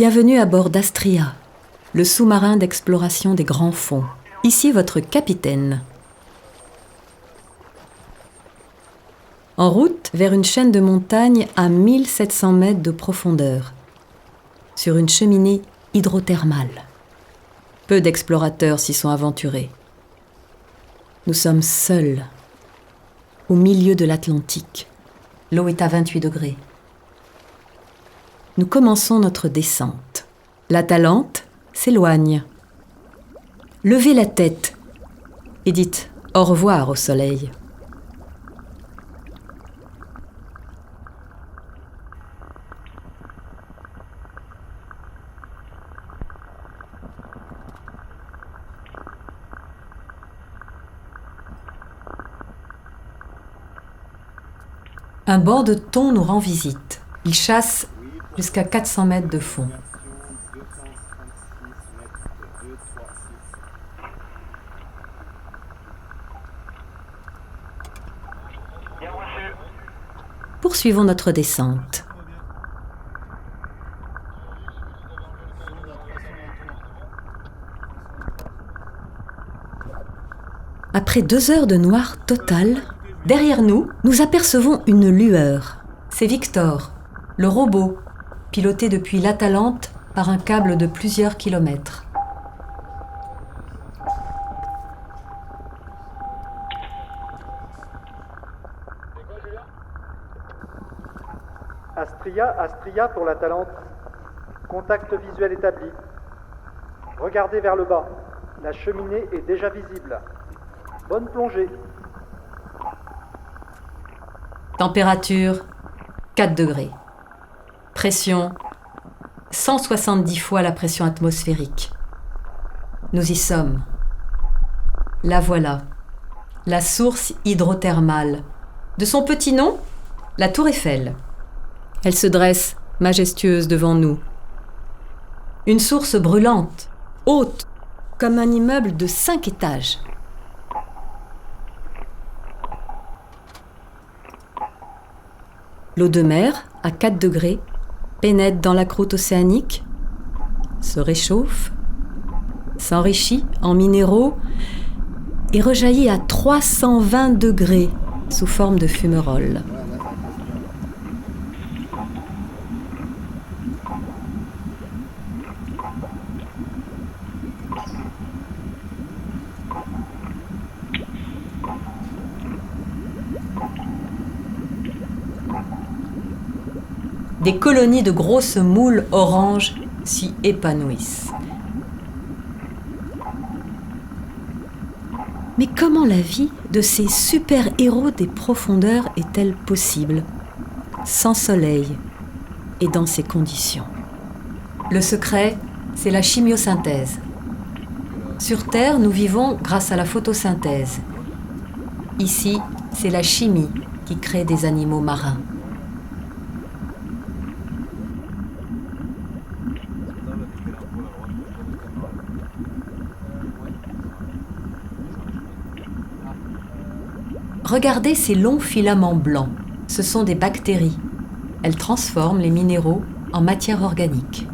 Bienvenue à bord d'Astria, le sous-marin d'exploration des grands fonds. Ici votre capitaine. En route vers une chaîne de montagnes à 1700 mètres de profondeur, sur une cheminée hydrothermale. Peu d'explorateurs s'y sont aventurés. Nous sommes seuls, au milieu de l'Atlantique. L'eau est à 28 degrés. Nous commençons notre descente. L'Atalante s'éloigne. Levez la tête et dites au revoir au soleil. Un banc de thon nous rend visite. Il chasse jusqu'à 400 mètres de fond. Poursuivons notre descente. Après 2 heures de noir total, derrière nous, nous apercevons une lueur. C'est Victor, le robot, piloté depuis l'Atalante par un câble de plusieurs kilomètres. Astria pour l'Atalante. Contact visuel établi. Regardez vers le bas. La cheminée est déjà visible. Bonne plongée. Température 4 degrés. Pression 170 fois la pression atmosphérique. Nous y sommes. La voilà, la source hydrothermale. De son petit nom, la Tour Eiffel. Elle se dresse majestueuse devant nous. Une source brûlante, haute, comme un immeuble de 5 étages. L'eau de mer, à 4 degrés, pénètre dans la croûte océanique, se réchauffe, s'enrichit en minéraux et rejaillit à 320 degrés sous forme de fumerolles. Des colonies de grosses moules oranges s'y épanouissent. Mais comment la vie de ces super-héros des profondeurs est-elle possible, sans soleil et dans ces conditions? Le secret, c'est la chimiosynthèse. Sur Terre, nous vivons grâce à la photosynthèse. Ici, c'est la chimie qui crée des animaux marins. Regardez ces longs filaments blancs. Ce sont des bactéries. Elles transforment les minéraux en matière organique.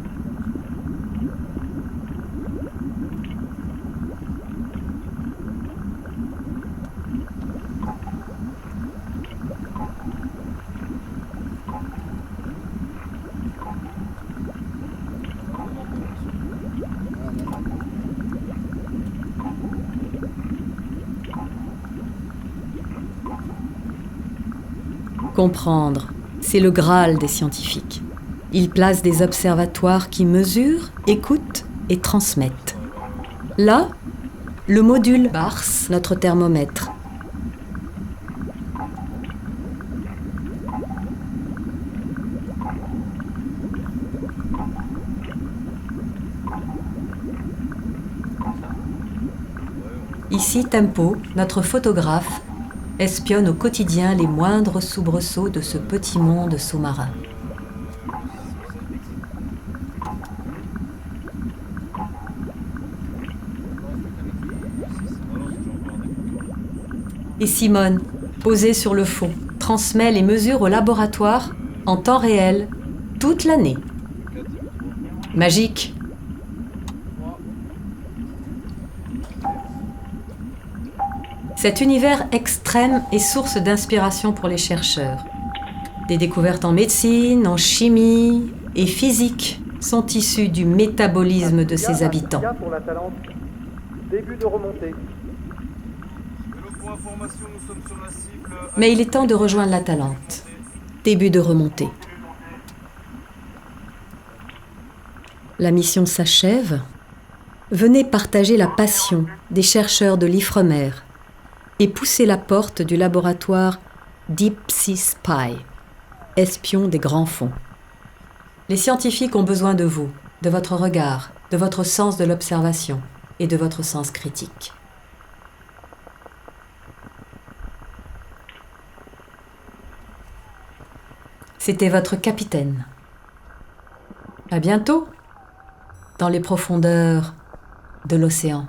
Comprendre, c'est le Graal des scientifiques. Ils placent des observatoires qui mesurent, écoutent et transmettent. Là, le module Bars, notre thermomètre. Ici, Tempo, notre photographe, espionne au quotidien les moindres soubresauts de ce petit monde sous-marin. Et Simone, posée sur le fond, transmet les mesures au laboratoire en temps réel toute l'année. Magique. Cet univers extrême est source d'inspiration pour les chercheurs. Des découvertes en médecine, en chimie et physique sont issues du métabolisme de ses habitants. Pour l'Atalante. Début de remontée. Mais il est temps de rejoindre l'Atalante. Début de remontée. La mission s'achève. Venez partager la passion des chercheurs de l'Ifremer et pousser la porte du laboratoire Deep Sea Spy, espion des grands fonds. Les scientifiques ont besoin de vous, de votre regard, de votre sens de l'observation et de votre sens critique. C'était votre capitaine. À bientôt dans les profondeurs de l'océan.